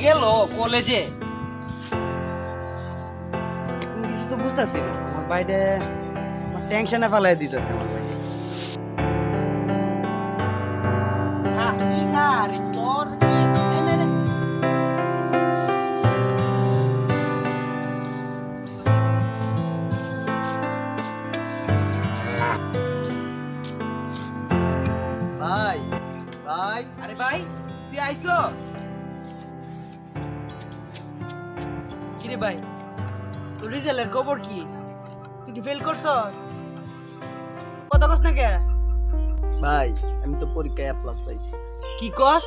গেল কলেজে কিছু তো বুঝতেছি না আমার বাইরে টেনশনে ফেলাই দিতেছে আমার ভাই ভাই ভাই আরে ভাই তুই আইছস কিরে ভাই তোর রেজাল্টের খবর কি তুই কি ফেল করছস কত কস না কে ভাই আমি তো পরীক্ষায় A+ পাইছি। কি কস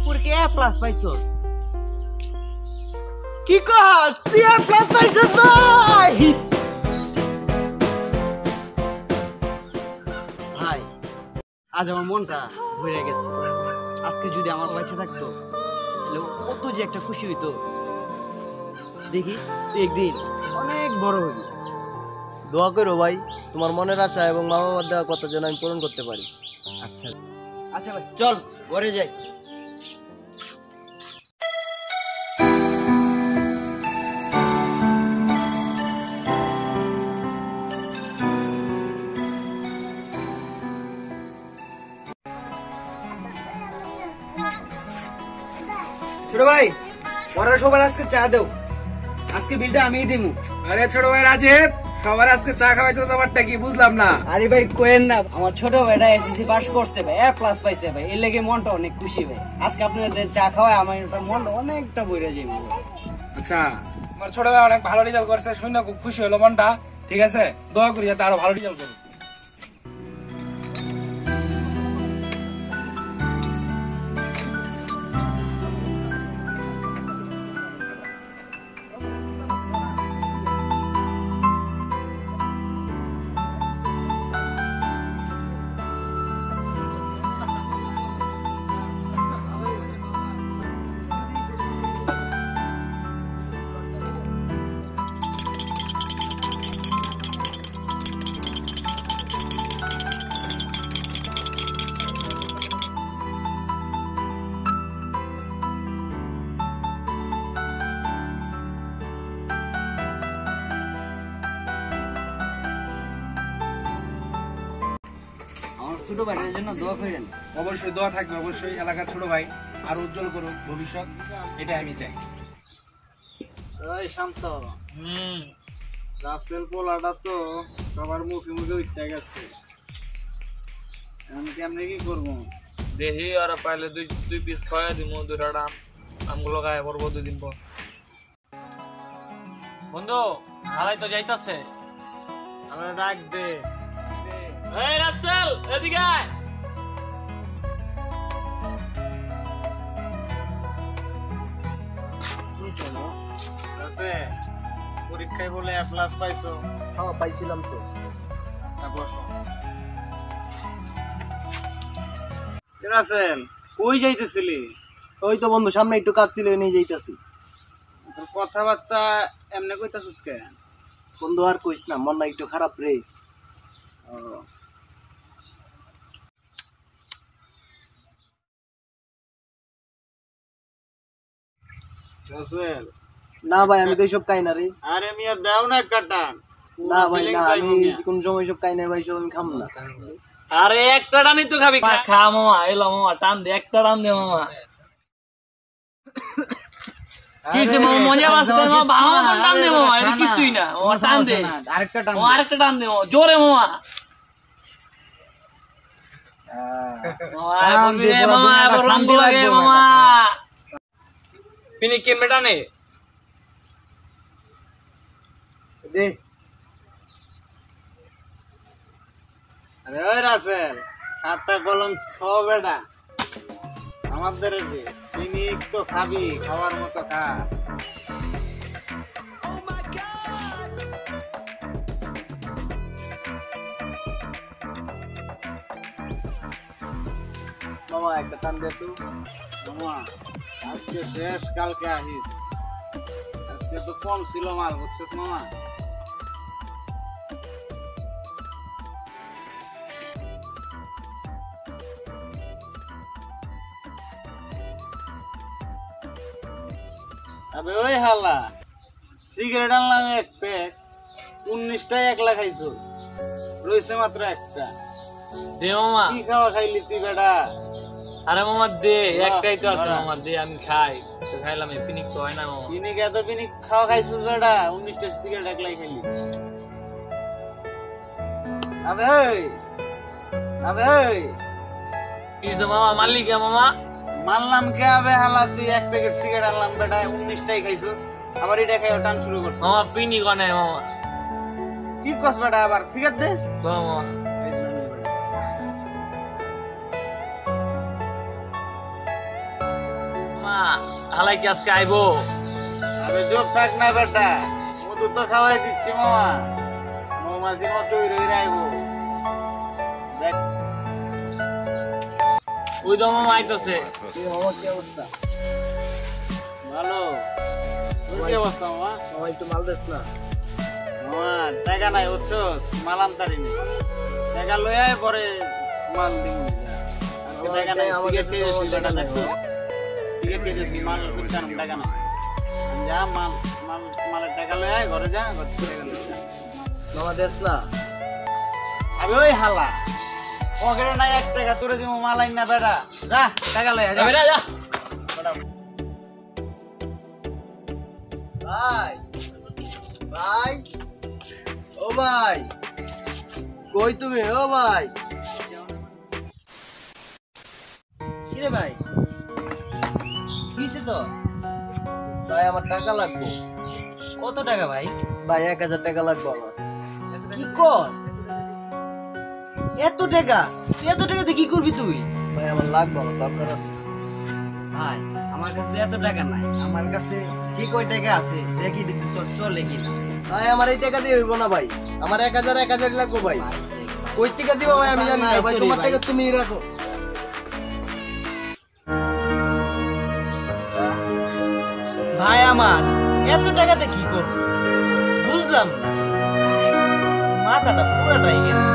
পরীক্ষায় A+ পাইছস কি কস তুই A+ পাইছস ভাই ভাই আজ আমার মনটা ভরে গেছে আজকে যদি আমার বাচ্চা থাকতো তাহলে কত যে একটা খুশি হইতো দেখি তুই একদিন অনেক বড় হবি দোয়া করো ভাই তোমার মনের আশা এবং মা বাবার দেওয়া কথা যেন আমি পূরণ করতে পারি। আচ্ছা আচ্ছা ভাই চল ঘরে যাই ছোট ভাই ওরা সবার আজকে চা দাও আজকে বিলটা আমিই দিমু আরে ছোট ভাই রাজীব সবার আজকে চা খাওয়াইতে ব্যাপারটা কি বুঝলাম না। আরে ভাই কোয়েন না আমার ছোট ভাইটা এসএসসি পাস করছে ভাই A+ পাইছে ভাই এর লাগি মনটা অনেক খুশি ভাই আজকে আপনাদের চা খাওয়ায় আমার মনটা অনেকটা বইরা যাবে আচ্ছা আমার ছোট ভাই অনেক ভালো রেজাল্ট করছে শুনে খুব খুশি হলো মনটা। ঠিক আছে দোয়া করি যাতে আরো ভালো রেজাল্ট করুক। ছোট ভাইয়ের জন্য দোয়া করেন অবশ্যই দোয়া থাকবে অবশ্যই এলাকার ছোট ভাই আর উজ্জ্বল করুক ভবিষ্যৎ এটা আমি চাই। ওই শান্ত রাসেল পোলাটা তো সবার মুখে মুখে উঠতে গেছে আমি কেমনে কি করবো দেখি আর পাইলে দুই পিস খাওয়া দিব দুইটা আমগুলো গায়ে পড়বো 2 দিন পর। বন্ধু হালাই তো যাইতাছে আমরা ডাক দে এই রাসেল এদিকে আয় পরীক্ষায় বলে A+ পাইছো? হ্যাঁ পাইছিলাম তো। আচ্ছা বসো। রাসেল কই যাইতেছিলি? ওই তো বন্ধু সামনে একটু কাজ ছিল নিয়ে যাইতাছি। তোর কথাবার্তা এমনি কইতাছিস কে? বন্ধু আর কইস না মনটা একটু খারাপ রে। ও রাসেল না ভাই আমি তো এইসব খাই না রে। আরে মিয়া দাও না কাটা। না ভাই না আমি কোন সময় সব খাই না ভাই সব আমি খাম না। আরে একটা টানই তো খাবি খা মামা এলো মামা টান দে একটা টান দে মামা কিছে মামা মজা বাসতে মামা ভালো মতন টান দে মামা এটা কিছুই না মামা টান দে আরেকটা টান দে মামা জোরে মামা মামা বলবি রে মামা এবার রঙ্গ লাগে মামা পিনি কেমনে টানে দে আরে ওই রাসেল খাতা কলম সব বেটা আমাদের দে তুমি তো খাবি খাওয়ার মতো খা মামা একটা টান দে তো মামা আজকে শেষ কালকে আসিস আজকে তো কম ছিল মাল বুঝছিস মামা আবে ওই হালা সিগারেট আনলাম এক প্যাক 19টায় 1 লাখ খাইছস রইছে মাত্র একটা দে মামা কি খাওয়া খাইলি তুই বেটা আরে মামা দে একটাই তো আছে মামা দে আমি খাই তো খাইলাম এই পিনিক তো হয় না মামা পিনিক এত পিনিক খাওয়া খাইছস বেটা 19টা সিগারেট 1 লাখ খাইলি আবে ওই কি হইছে মামা মারলি কে মামা মানলাম কে আবে হালা তুই এক প্যাকেট সিগারেট আনলাম বেটা 19টাই খাইছস আবার এটা খাই টান শুরু করছিস মামা পিনিক হয় নাই মামা কি কস বেটা আবার সিগারেট দে তো মামা মামা হালাই কি আজকে আইবো আবে চুপ থাক না বেটা মধু তো খাওয়াই দিচ্ছি মামা মৌমাছির মতো রই রাইবো দেখ ওই তো মামা আইতাছে কি অবস্থা ভালো তোর কি অবস্থা মামা মামা একটু মাল দেস না মামা টাকা নাই বুঝছস মাল আনতারি নি টাকা লই আয় পরে মাল দিমু আজকে টাকা নাই সিগারেট খেয়েছি টাকা দেখছো সিগারেট খেয়েছি মাল বুঝতাম টাকা নাই যা মালের টাকা লই আয় ঘরে যা ঘর থেকে টাকা লই মামা দেস না আবে ওই হালা পকেটে নাই 1 টাকা তোরে দিমু মাল আইন না বেটা যা টাকা লই আয় যা বেটা যা ভাই ভাই ও ভাই কই তুমি ও ভাই কিরে ভাই কিছে তো ভাই আমার টাকা লাগবে কত টাকা ভাই ভাই 1000 টাকা লাগবে আমার কি কস এত টাকা দিয়ে কি করবি তুই ভাই আমার লাগবে আমার দরকার আছে ভাই আমার কাছে এত টাকা নাই আমার কাছে যে কয় টাকা আছে দেখি তোর চলে কিনা ভাই আমার এই টাকা দিয়ে হইব না ভাই আমার 1000 লাগবে ভাই কই টাকা দিব ভাই আমি জানি না ভাই তোমার টাকা তুমিই রাখো ভাই আমার এত টাকাতে কি করব বুঝলাম না মাথাটা পুরাটাই গেছে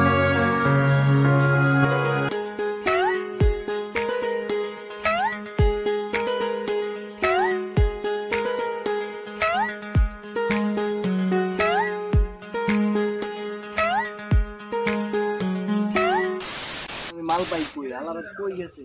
মাল পাই কই আলাদা কই গেছে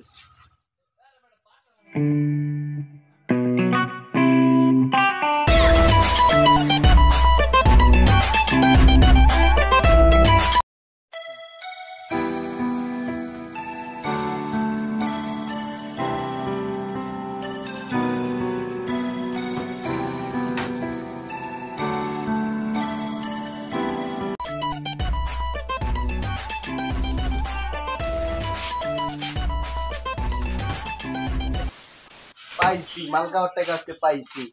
পাইছি মালগাঁও টাকা আজকে পাইছি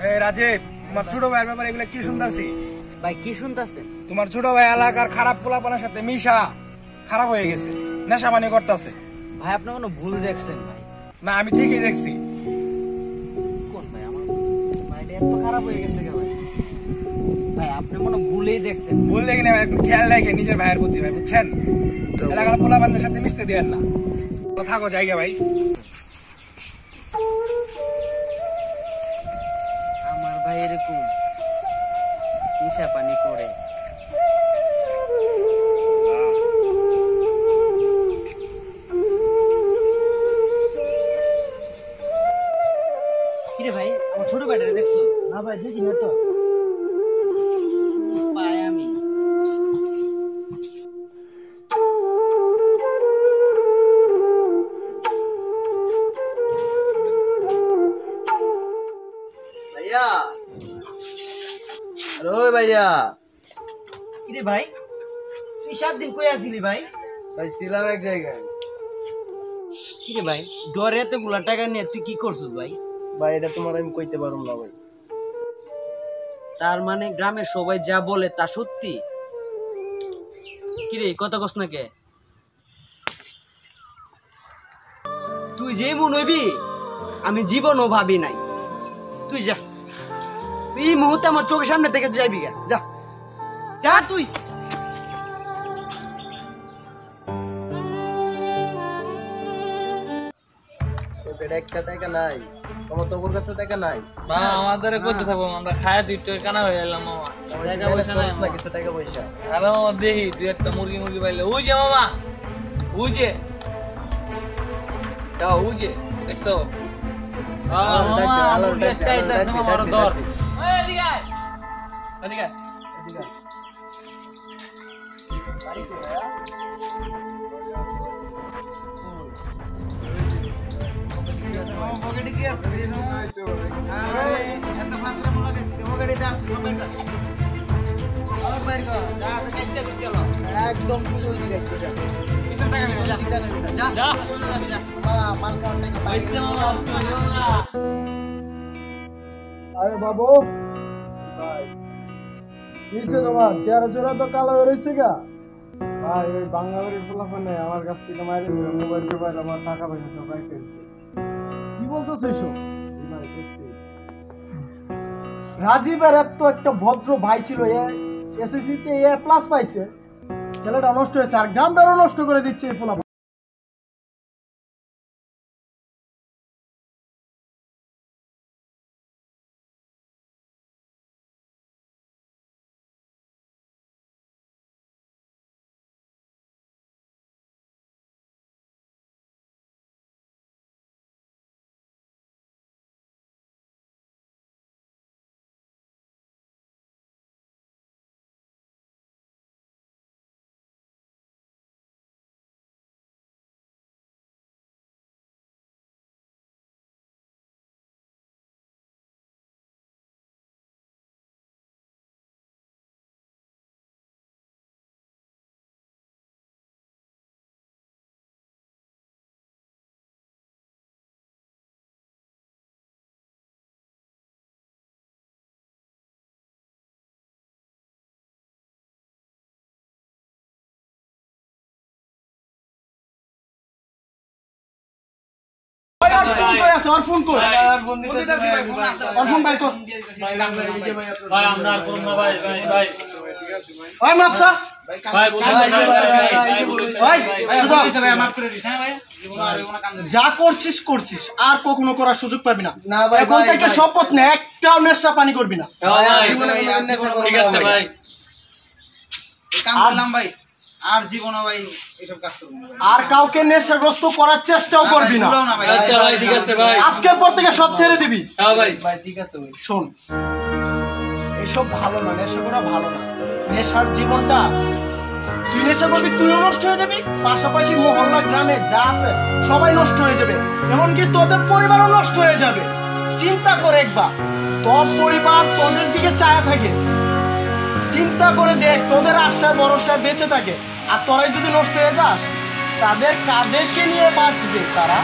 এই রাজীব তোমার ছোট ভাইয়ের ব্যাপারে এগুলো কি শুনতাছি ভাই কি শুনতাছেন তোমার ছোট ভাই এলাকার খারাপ পোলাপানের সাথে মিশা খারাপ হয়ে গেছে নেশা পানি করতেছে ভাই আপনি কোনো ভুল দেখছেন ভাই না আমি ঠিকই দেখছি কোন ভাই আমার ভাইটা এত খারাপ হয়ে গেছে কে ভাই ভাই আপনি মনে ভুলেই দেখছেন ভুল দেখি না ভাই, একটু খেয়াল রাখে নিজের ভাইয়ের প্রতি ভাই বুঝছেন এলাকার পোলাপানদের সাথে মিশতে দেন না তো থাকো জায়গা ভাই আমার ভাই এরকম নেশা পানি করে কিরে ভাই আমার ছোট ভাইটা দেখছো না ভাই দেখি না তো পাই আমি ভাইয়া ওই ভাইয়া কিরে ভাই তুই 7 দিন কই আছিলি ভাই ভাই ছিলাম এক জায়গায় কিরে ভাই ডরে এতগুলা টাকা নিয়ে তুই কি করছিস ভাই ভাই এটা তোমার আমি কইতে পারুম না ভাই তার মানে গ্রামের সবাই যা বলে তা সত্যি কিরে কত কস না কে তুই যে মন হইবি আমি জীবনও ভাবি নাই তুই যা তুই এই মুহূর্তে আমার চোখের সামনে থেকে যাইবি গা যা যা তুই এটা একটা টাকা নাই তোমার তো ওর কাছে টাকা নাই মা আমাদের করতে থাকবো আমরা খায় তুই তো কানা হয়ে গেলাম মামা টাকা পয়সা নাই না কিছু টাকা পয়সা আরে মামা দেখি তুই একটা মুরগি পাইলে ওই যে মামা ওই যে যাও ওই যে দেখছো আলো একটা আইতাছে মামার দর ওই এদিকে আয়। এদিকে আয়। পকেটে কি আছে এত ফাসরা মনে লাগে পকেটে যা আছে বাইর কর আবার বাইর কর যা আছে কাচ্চা করে চলো একদম পুরো দিকে যা কিছু টাকা নেই যা যা যা যাবি যা মাল কার টাকা পয়সা মামা আজকে দিও না আরে বাবু ভাই কিসে তোমার চেহারা চোরা তো কালো রয়েছে গা ভাই ওই বাঙালির পোলাপানে আমার কাছ থেকে মাইরে দিল মোবাইল টোবাইল আমার টাকা পয়সা সব রাইতে দিচ্ছে কি বলতেছো এসব রাজীবের এত একটা ভদ্র ভাই ছিল এসএসসি তে এ প্লাস পাইছে ছেলেটা নষ্ট হয়েছে আর গ্রামটারও নষ্ট করে দিচ্ছে এই পোলাপান ফোন কর ভাই আমরা আর করব না ভাই ভাই ভাই ওই মাপসা ভাই বলুন যা করছিস করছিস আর কখনো করার সুযোগ পাবি না না ভাই, এখন ভাই, থেকে ভাই। শপথ নে একটাও নেশা পানি করবি না ঠিক আছে ভাই ভাই আর জীবনে ভাই এসব কাজ করব না আর কাউকে নেশাগ্রস্ত করার চেষ্টাও করবি না ভুলাও না ভাই আচ্ছা ভাই ঠিক আছে ভাই আজকের পর থেকে সব ছেড়ে দিবি হ্যাঁ ভাই ভাই ঠিক আছে ভাই শোন এসব ভালো না নেশা করা ভালো না নেশার জীবনটা তুই নেশা করবি তুইও নষ্ট হয়ে যাবি পাশাপাশি মহল্লা গ্রামে যা আছে সবাই নষ্ট হয়ে যাবে এমনকি তোদের পরিবারও নষ্ট হয়ে যাবে চিন্তা করে একবার তোর পরিবার তোদের দিকে চায়া থাকে চিন্তা করে দেখ তোদের আশায় ভরসায় বেঁচে থাকে আর তোরাই যদি নষ্ট হয়ে যাস তাদের কাদেরকে নিয়ে বাঁচবে তারা